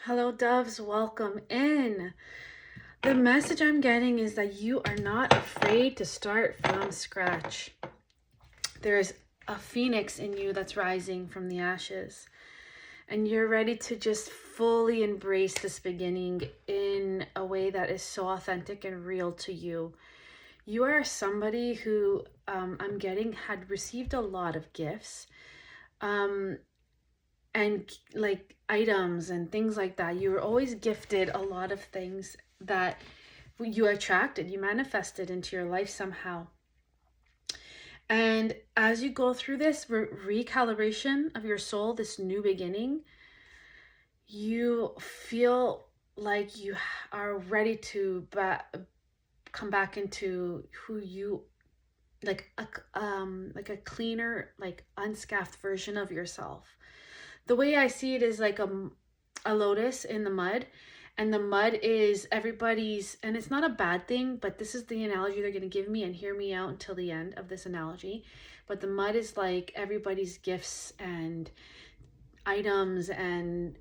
Hello, doves. Welcome in. The message I'm getting is that you are not afraid to start from scratch. There's a phoenix in you that's rising from the ashes, and you're ready to just fully embrace this beginning in a way that is so authentic and real to you. You are somebody who I'm getting had received a lot of gifts. And like items and things like that. You were always gifted a lot of things that you attracted, you manifested into your life somehow. And as you go through this recalibration of your soul, this new beginning, you feel like you are ready to come back into who you like a cleaner, like unscathed version of yourself. The way I see it is like a lotus in the mud, and the mud is everybody's, and it's not a bad thing, but this is the analogy they're going to give me, and hear me out until the end of this analogy. But the mud is like everybody's gifts and items and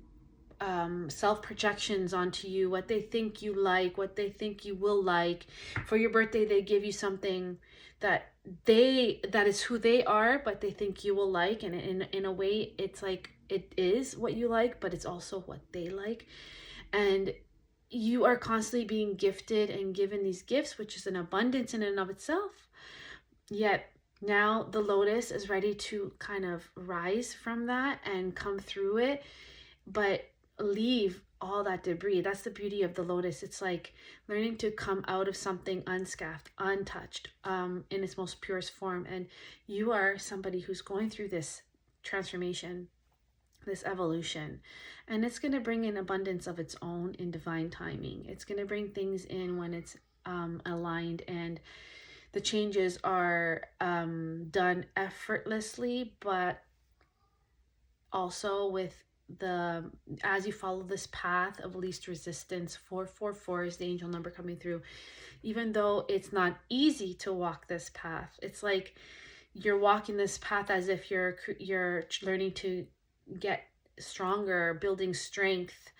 self projections onto you, what they think you like, what they think you will like. For your birthday, they give you something that that is who they are, but they think you will like, and in a way it's like it is what you like, but it's also what they like. And you are constantly being gifted and given these gifts, which is an abundance in and of itself. Yet now the lotus is ready to kind of rise from that and come through it, but leave all that debris. That's the beauty of the lotus. It's like learning to come out of something unscathed, untouched, in its most purest form. And you are somebody who's going through this transformation, this evolution, and it's going to bring in abundance of its own in divine timing. It's going to bring things in when it's aligned, and the changes are done effortlessly, but also with the as you follow this path of least resistance. 444 is the angel number coming through. Even though it's not easy to walk this path, it's like you're walking this path as if you're learning to get stronger, building strength.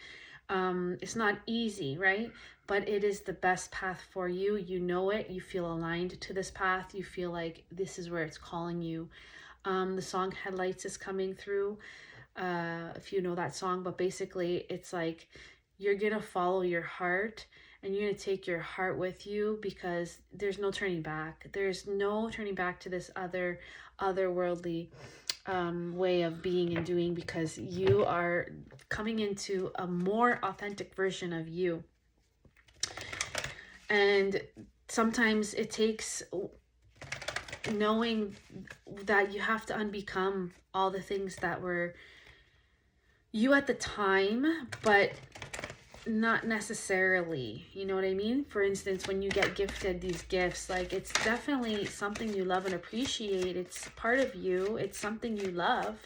It's not easy, right? But it is the best path for you. You know it. You feel aligned to this path. You feel like this is where it's calling you. The song Headlights is coming through, if you know that song, but basically it's like you're gonna follow your heart, and you're gonna take your heart with you, because there's no turning back. There's no turning back to this otherworldly way of being and doing, because you are coming into a more authentic version of you. And sometimes it takes knowing that you have to unbecome all the things that were you at the time, but not necessarily. You know what I mean? For instance, when you get gifted these gifts, like it's definitely something you love and appreciate. It's part of you. It's something you love,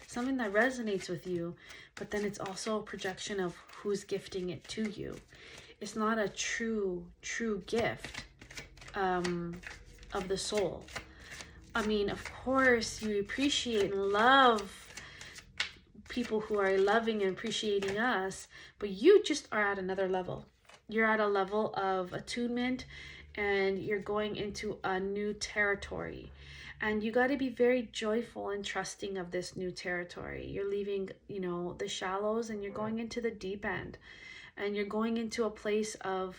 something that resonates with you. But then it's also a projection of who's gifting it to you. It's not a true gift of the soul. I mean, of course, you appreciate and love people who are loving and appreciating us, but you just are at another level. You're at a level of attunement, and you're going into a new territory. And you got to be very joyful and trusting of this new territory. You're leaving, the shallows, and you're going into the deep end. And you're going into a place of,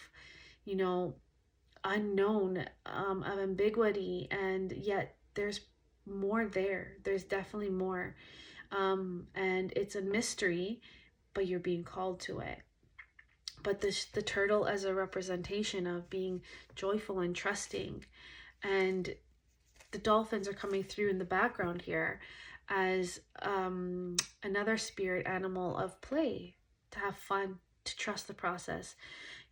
unknown, of ambiguity, and yet there's more there. There's definitely more. And it's a mystery, but you're being called to it. But the turtle as a representation of being joyful and trusting, and the dolphins are coming through in the background here as another spirit animal of play, to have fun, to trust the process.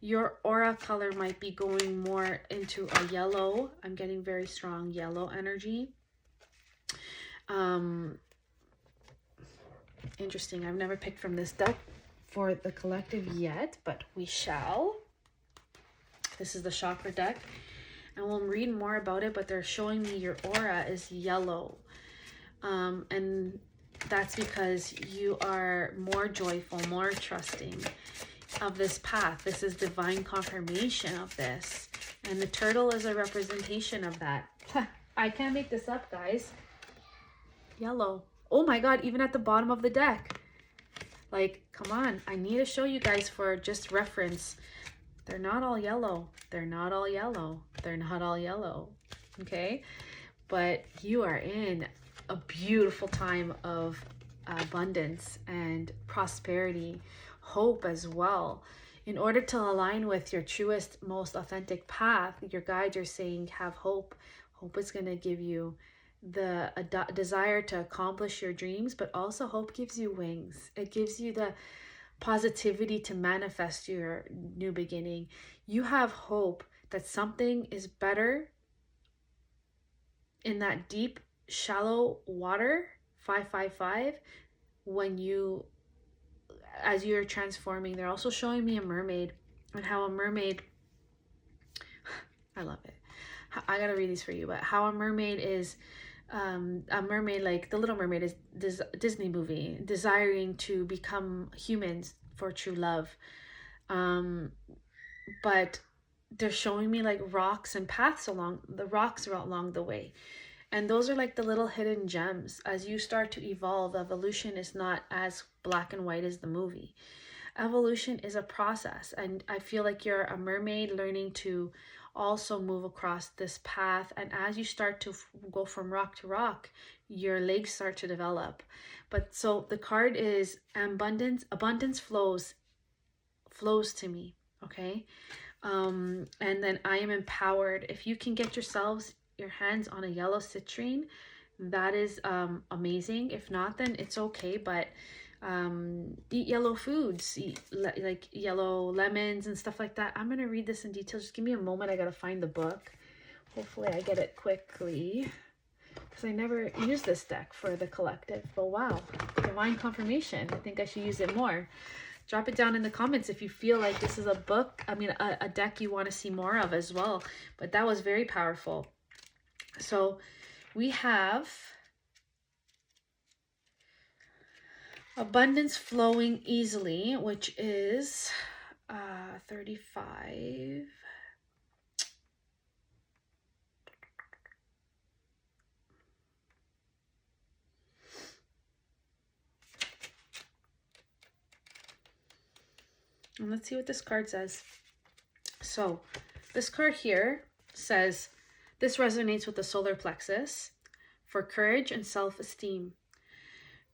Your aura color might be going more into a yellow. I'm getting very strong yellow energy. Interesting. I've never picked from this deck for the collective yet, but we shall. This is the chakra deck, and we'll read more about it, but they're showing me your aura is yellow. And that's because you are more joyful, more trusting of this path. This is divine confirmation of this. And the turtle is a representation of that. I can't make this up, guys. Yellow. Oh my God, even at the bottom of the deck. Like, come on. I need to show you guys for just reference. They're not all yellow. They're not all yellow. They're not all yellow. Okay? But you are in a beautiful time of abundance and prosperity, hope as well. In order to align with your truest, most authentic path, your guides are saying have hope. Hope is going to give you the desire to accomplish your dreams, but also hope gives you wings. It gives you the positivity to manifest your new beginning. You have hope that something is better in that deep, shallow water, 555, when you, as you're transforming. They're also showing me a mermaid, and how a mermaid, I love it. I gotta read these for you, but how a mermaid is, like the Little Mermaid is Disney movie, desiring to become humans for true love. But they're showing me like rocks and paths along the rocks along the way. And those are like the little hidden gems. As you start to evolve, evolution is not as black and white as the movie. Evolution is a process. And I feel like you're a mermaid learning to also move across this path. And as you start to go from rock to rock, your legs start to develop. But so the card is abundance. Abundance flows to me. Okay. And then I am empowered. If you can get your hands on a yellow citrine, that is amazing. If not, then it's okay. But eat yellow foods, eat like yellow lemons and stuff like that. I'm gonna read this in detail. Just give me a moment. I gotta find the book. Hopefully I get it quickly, because I never use this deck for the collective. But wow, divine confirmation. I think I should use it more. Drop it down in the comments if you feel like this is a book, a deck you want to see more of as well. But that was very powerful. So we have abundance flowing easily, which is 35. And let's see what this card says. So this card here says, this resonates with the solar plexus for courage and self-esteem.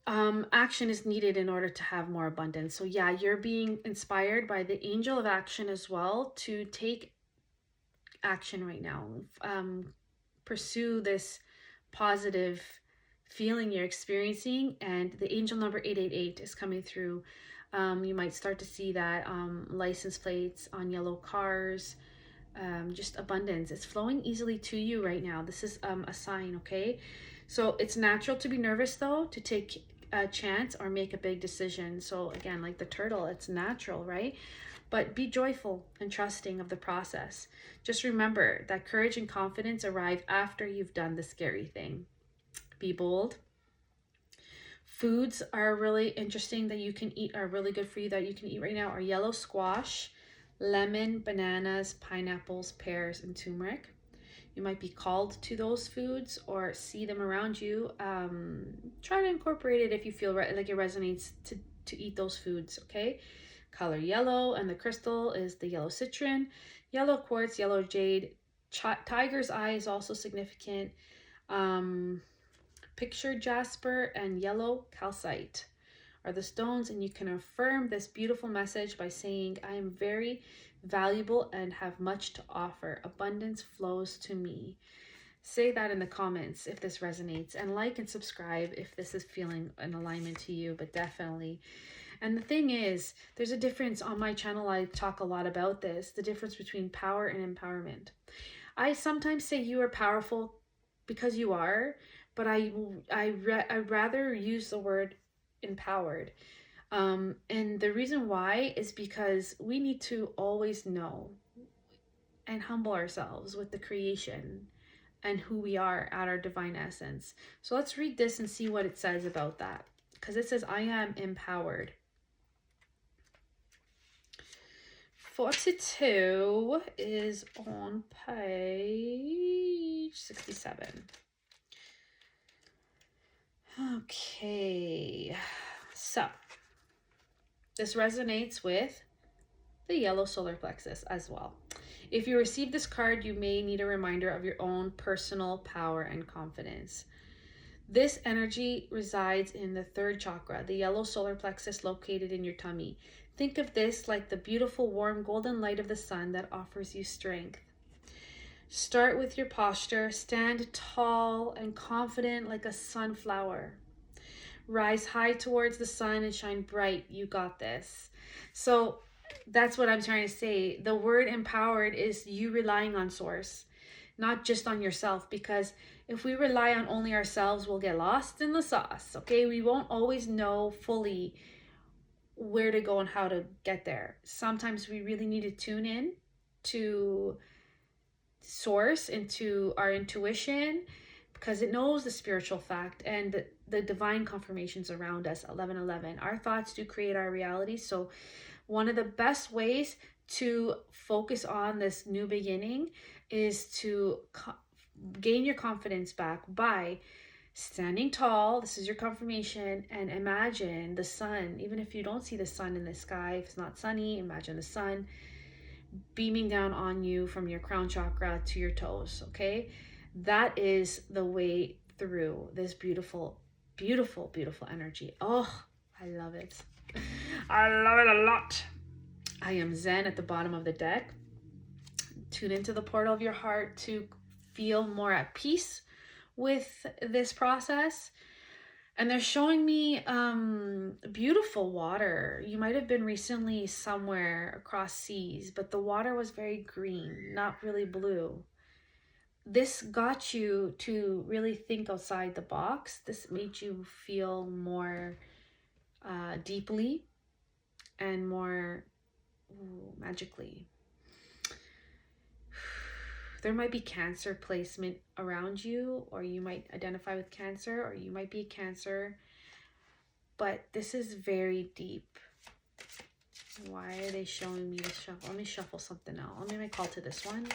Action is needed in order to have more abundance. So yeah, you're being inspired by the angel of action as well to take action right now. Pursue this positive feeling you're experiencing, and the angel number 888 is coming through. You might start to see that license plates on yellow cars, just abundance. It's flowing easily to you right now. This is a sign, okay? So it's natural to be nervous though, to take a chance or make a big decision. So again, like the turtle, it's natural, right? But be joyful and trusting of the process. Just remember that courage and confidence arrive after you've done the scary thing. Be bold. Foods are really interesting that you can eat, are really good for you that you can eat right now, are yellow squash, lemon, bananas, pineapples, pears, and turmeric. You might be called to those foods or see them around you. Try to incorporate it if you feel like it resonates to eat those foods, okay? Color yellow, and the crystal is the yellow citrine, yellow quartz, yellow jade. Tiger's eye is also significant. Picture jasper and yellow calcite are the stones, and you can affirm this beautiful message by saying, I am very valuable and have much to offer. Abundance flows to me. Say that in the comments if this resonates, and like and subscribe if this is feeling an alignment to you, but definitely. And the thing is, there's a difference on my channel. I talk a lot about this, the difference between power and empowerment. I sometimes say you are powerful because you are, but I'd rather use the word empowered. And the reason why is because we need to always know and humble ourselves with the creation and who we are at our divine essence. So let's read this and see what it says about that. because it says I am empowered. 42 is on page 67. Okay, so this resonates with the yellow solar plexus as well. If you receive this card, you may need a reminder of your own personal power and confidence. This energy resides in the third chakra, the yellow solar plexus located in your tummy. Think of this like the beautiful, warm, golden light of the sun that offers you strength. Start with your posture. Stand tall and confident like a sunflower. Rise high towards the sun and shine bright. You got this. So that's what I'm trying to say. The word empowered is you relying on source, not just on yourself, because if we rely on only ourselves, we'll get lost in the sauce. Okay, we won't always know fully where to go and how to get there. Sometimes we really need to tune in to source, into our intuition, because it knows the spiritual fact and the divine confirmations around us. 11:11, our thoughts do create our reality. So one of the best ways to focus on this new beginning is to gain your confidence back by standing tall. This is your confirmation, and imagine the sun. Even if you don't see the sun in the sky, if it's not sunny, imagine the sun beaming down on you from your crown chakra to your toes. Okay, that is the way through this beautiful, beautiful, beautiful energy. Oh, I love it. I love it a lot. I am Zen at the bottom of the deck. Tune into the portal of your heart to feel more at peace with this process. And they're showing me beautiful water. You might have been recently somewhere across seas, but the water was very green, not really blue. This got you to really think outside the box. This made you feel more deeply and more magically. There might be Cancer placement around you, or you might identify with Cancer, or you might be Cancer, but this is very deep. Why are they showing me to shuffle? Let me shuffle something out. Let me make a call to this one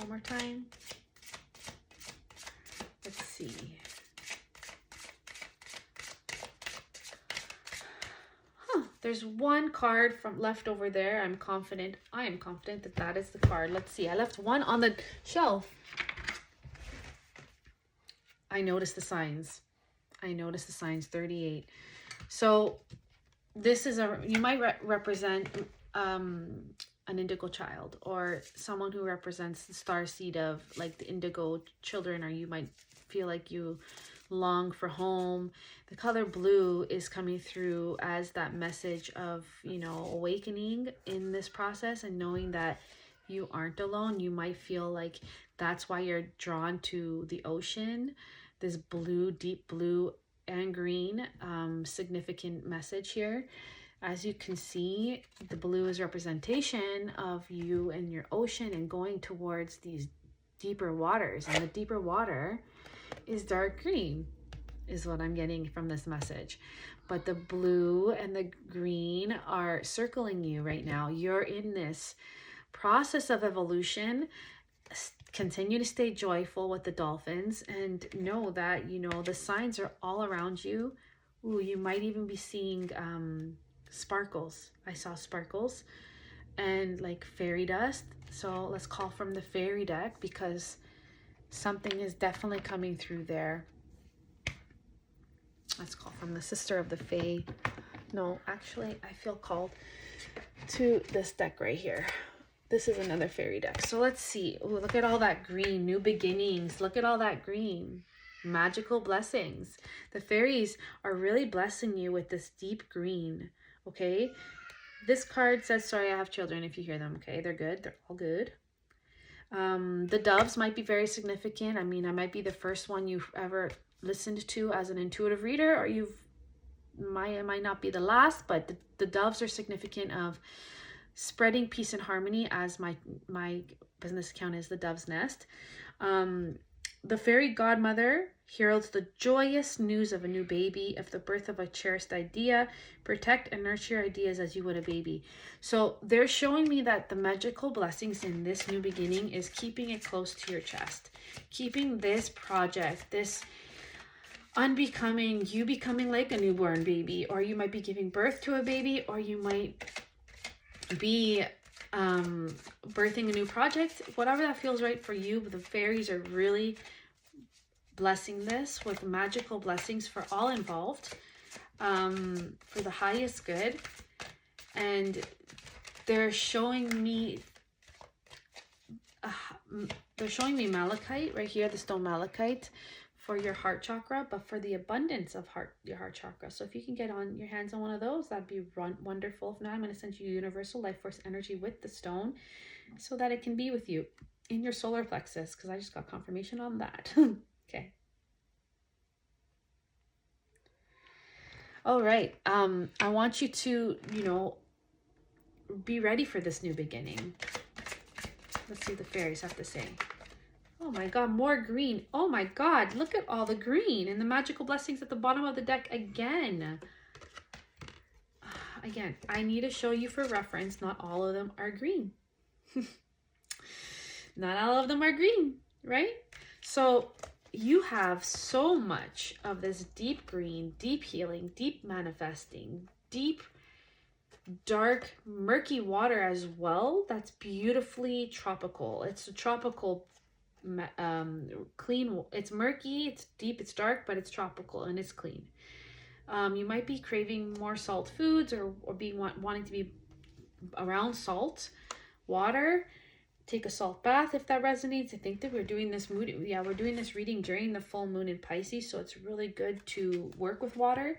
more time. Let's see. There's one card from left over there. I am confident that that is the card. Let's see. I left one on the shelf. I noticed the signs. 38. So this is you might represent an indigo child, or someone who represents the star seed of like the indigo children, or you might feel like you long for home. The color blue is coming through as that message of, you know, awakening in this process and knowing that you aren't alone. You might feel like that's why you're drawn to the ocean. This blue, deep blue and green, significant message here. As you can see, the blue is representation of you and your ocean and going towards these deeper waters, and the deeper water is dark green, is what I'm getting from this message. But the blue and the green are circling you right now. You're in this process of evolution. Continue to stay joyful with the dolphins and know that, you know, the signs are all around you. Ooh, you might even be seeing sparkles. I saw sparkles and like fairy dust. So let's call from the fairy deck, because something is definitely coming through there. Let's call from the sister of the Fae. No, actually, I feel called to this deck right here. This is another fairy deck. So let's see. Ooh, look at all that green. New beginnings. Look at all that green. Magical blessings. The fairies are really blessing you with this deep green. Okay? This card says, sorry, I have children, if you hear them. Okay? They're good. They're all good. The doves might be very significant. I mean, I might be the first one you've ever listened to as an intuitive reader, or it might not be the last, but the doves are significant of spreading peace and harmony, as my business account is the Dove's Nest. The fairy godmother heralds the joyous news of a new baby, of the birth of a cherished idea. Protect and nurture your ideas as you would a baby. So they're showing me that the magical blessings in this new beginning is keeping it close to your chest, keeping this project, this unbecoming, you becoming like a newborn baby, or you might be giving birth to a baby, or you might be birthing a new project, whatever that feels right for you. The fairies are really blessing this with magical blessings for all involved, for the highest good. And they're showing me malachite right here, the stone malachite, for your heart chakra, but for the abundance of your heart chakra. So if you can get on your hands on one of those, that'd be wonderful. If not, I'm going to send you universal life force energy with the stone so that it can be with you in your solar plexus, because I just got confirmation on that. Okay. All right. I want you to, be ready for this new beginning. Let's see what the fairies have to say. Oh my God, more green. Oh my God, look at all the green and the magical blessings at the bottom of the deck again. Again, I need to show you for reference, not all of them are green. Not all of them are green, right? So you have so much of this deep green, deep healing, deep manifesting, deep, dark, murky water as well. That's beautifully tropical. It's a tropical clean. It's murky, it's deep, it's dark, but it's tropical and it's clean. You might be craving more salt foods, or wanting to be around salt water. Take a salt bath if that resonates. I think that we're doing this reading during the full moon in Pisces, so it's really good to work with water.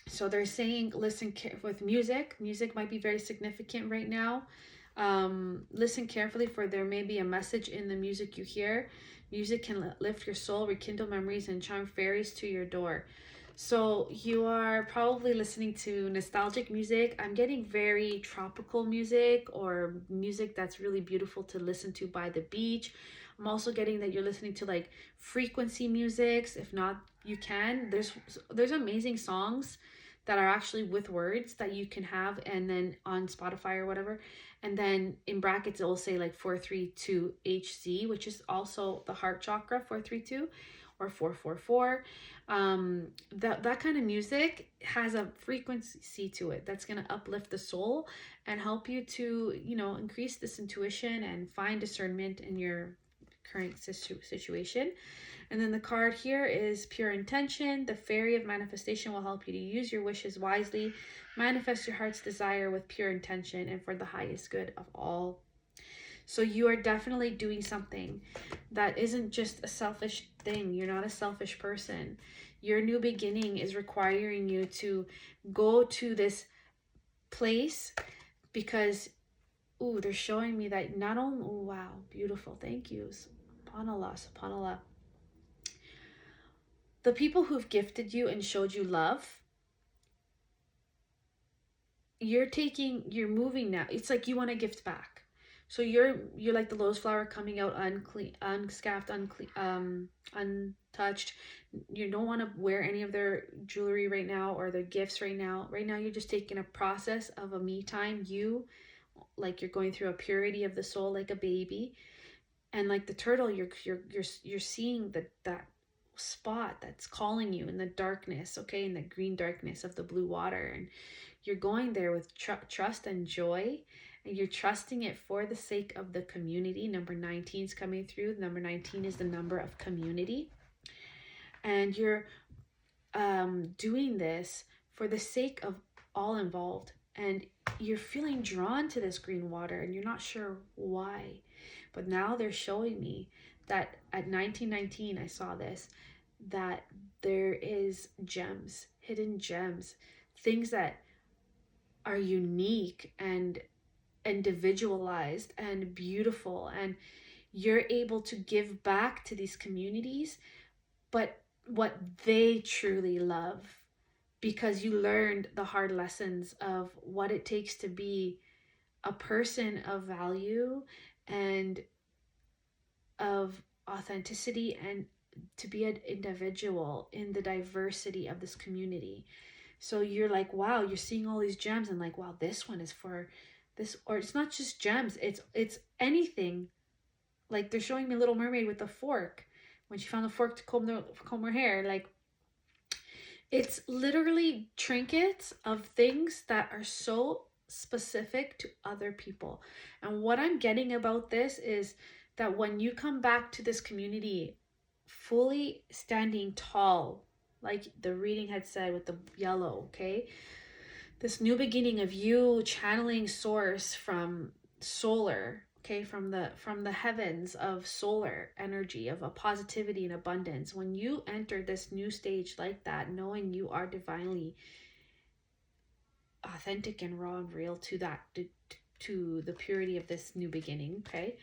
So they're saying listen with music. Music might be very significant right now. Listen carefully, for there may be a message in the music you hear. Music can lift your soul, rekindle memories, and charm fairies to your door. So you are probably listening to nostalgic music. I'm getting very tropical music, or music that's really beautiful to listen to by the beach. I'm also getting that you're listening to like frequency musics. If not, you can. There's amazing songs that are actually with words that you can have, and then on Spotify or whatever. And then in brackets, it will say like 432 HZ, which is also the heart chakra, 432 or 444. That kind of music has a frequency to it that's going to uplift the soul and help you to, increase this intuition and find discernment in your current situation. And then the card here is pure intention. The fairy of manifestation will help you to use your wishes wisely, manifest your heart's desire with pure intention and for the highest good of all. So you are definitely doing something that isn't just a selfish thing. You're not a selfish person. Your new beginning is requiring you to go to this place because, they're showing me that not only, wow, beautiful. Thank you. Subhanallah. The people who've gifted you and showed you love, you're moving now. It's like you want to gift back. So you're like the lotus flower coming out unclean, unscathed, untouched. You don't want to wear any of their jewelry right now or their gifts right now. Right now, you're just taking a process of a me time. Like you're going through a purity of the soul, like a baby, and like the turtle, you're seeing that spot that's calling you in the darkness, okay, in the green darkness of the blue water, and you're going there with trust and joy, and you're trusting it for the sake of the community. Number 19 is coming through. Number 19 is the number of community, and you're doing this for the sake of all involved, and you're feeling drawn to this green water and you're not sure why. But now they're showing me that at 1919, I saw this, that there is gems, hidden gems, things that are unique and individualized and beautiful, and you're able to give back to these communities, but what they truly love, because you learned the hard lessons of what it takes to be a person of value and of authenticity and to be an individual in the diversity of this community. So you're like, wow, you're seeing all these gems and like, wow, this one is for this, or it's not just gems, it's anything. Like they're showing me Little Mermaid with a fork when she found a fork to comb her hair. Like it's literally trinkets of things that are so specific to other people. And what I'm getting about this is that when you come back to this community fully standing tall, like the reading had said with the yellow, okay? This new beginning of you channeling source from solar, okay, from the heavens of solar energy of a positivity and abundance. When you enter this new stage like that, knowing you are divinely authentic and raw and real to that, to the purity of this new beginning, okay,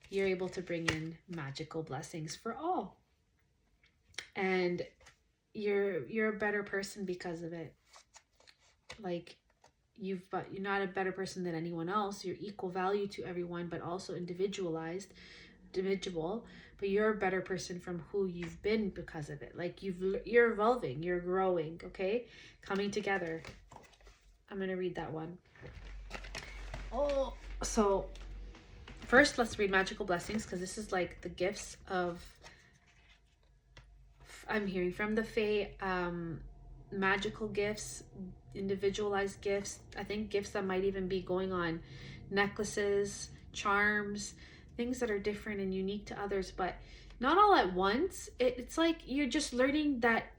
you're able to bring in magical blessings for all, and you're a better person because of it. Like you're not a better person than anyone else. You're equal value to everyone, but also individual, but you're a better person from who you've been because of it. Like you're evolving, you're growing, okay, coming together. I'm gonna read that one. Oh, so first let's read magical blessings, because this is like the gifts of, I'm hearing from the Fae, magical gifts, individualized gifts. I think gifts that might even be going on necklaces, charms, things that are different and unique to others, but not all at once. It's like you're just learning that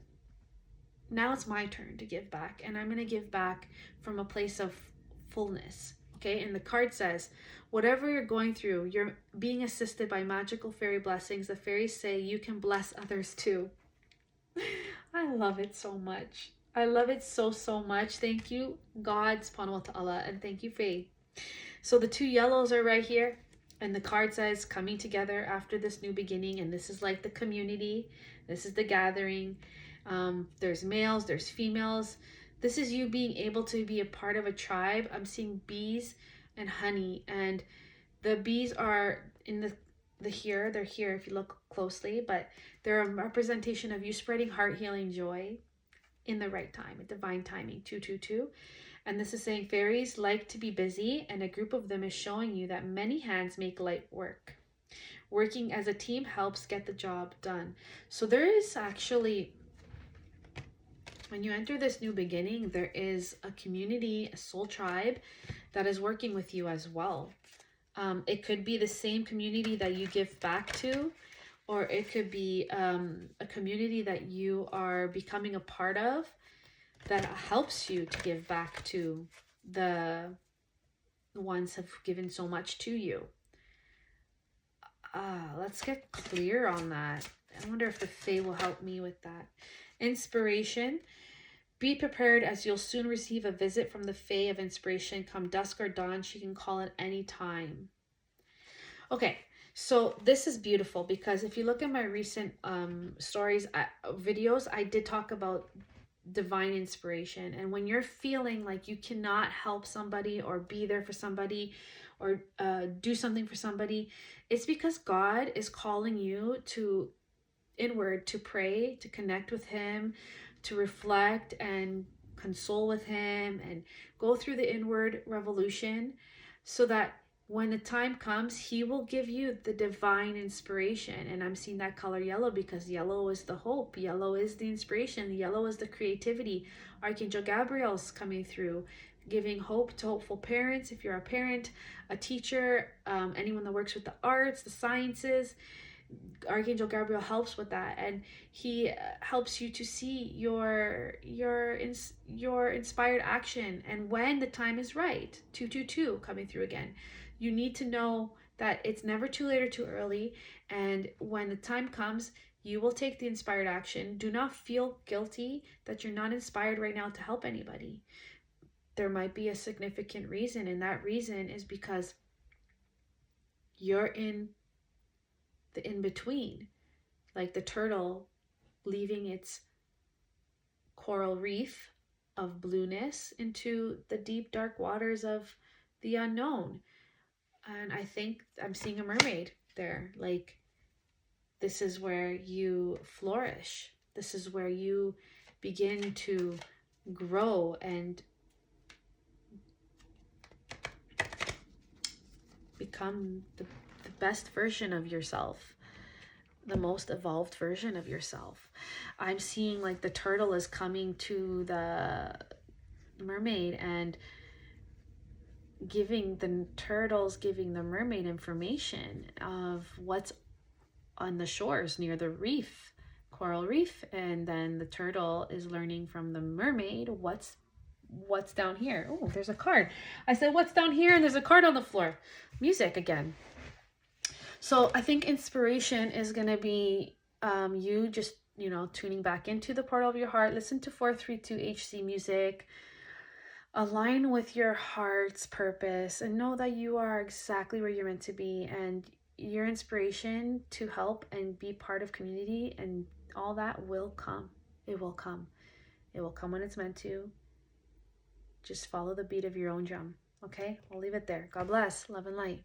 now it's my turn to give back, and I'm going to give back from a place of fullness. Okay, and the card says, whatever you're going through, you're being assisted by magical fairy blessings. The fairies say you can bless others too. I love it so much. I love it so much. Thank you, God, subhanahu wa ta'ala, and thank you, Faye. So the two yellows are right here, and the card says coming together after this new beginning, and this is like the community. This is the gathering. There's males, there's females. This is you being able to be a part of a tribe. I'm seeing bees and honey, and the bees are in they're here if you look closely, but they're a representation of you spreading heart healing joy in the right time, at divine timing, 222. And this is saying fairies like to be busy, and a group of them is showing you that many hands make light work. Working as a team helps get the job done. So there is actually, when you enter this new beginning, there is a community, a soul tribe that is working with you as well. It could be the same community that you give back to, or it could be a community that you are becoming a part of that helps you to give back to the ones who have given so much to you. Let's get clear on that. I wonder if the Fae will help me with that. Inspiration. Be prepared, as you'll soon receive a visit from the Fae of inspiration. Come dusk or dawn, she can call at any time. Okay, so this is beautiful, because if you look at my recent videos, I did talk about divine inspiration. And when you're feeling like you cannot help somebody or be there for somebody or do something for somebody, it's because God is calling you to inward, to pray, to connect with him, to reflect and console with him, and go through the inward revolution, so that when the time comes, he will give you the divine inspiration. And I'm seeing that color yellow because yellow is the hope, yellow is the inspiration, yellow is the creativity. Archangel Gabriel's coming through, giving hope to hopeful parents. If you're a parent, a teacher, anyone that works with the arts, the sciences, Archangel Gabriel helps with that, and he helps you to see your inspired action. And when the time is right, 222 coming through again, you need to know that it's never too late or too early, and when the time comes, you will take the inspired action. Do not feel guilty that you're not inspired right now to help anybody. There might be a significant reason, and that reason is because you're in the in-between, like the turtle leaving its coral reef of blueness into the deep dark waters of the unknown. And I think I'm seeing a mermaid there. Like This is where you flourish. This is where you begin to grow and become the best version of yourself, the most evolved version of yourself. I'm seeing like the turtle is coming to the mermaid and giving the mermaid information of what's on the shores near the reef, coral reef, and then the turtle is learning from the mermaid what's down here. Oh, there's a card. I said, what's down here? And there's a card on the floor. Music again. So I think inspiration is going to be you just, tuning back into the portal of your heart. Listen to 432 HC music. Align with your heart's purpose and know that you are exactly where you're meant to be, and your inspiration to help and be part of community and all that will come. It will come. It will come when it's meant to. Just follow the beat of your own drum. Okay? I'll leave it there. God bless. Love and light.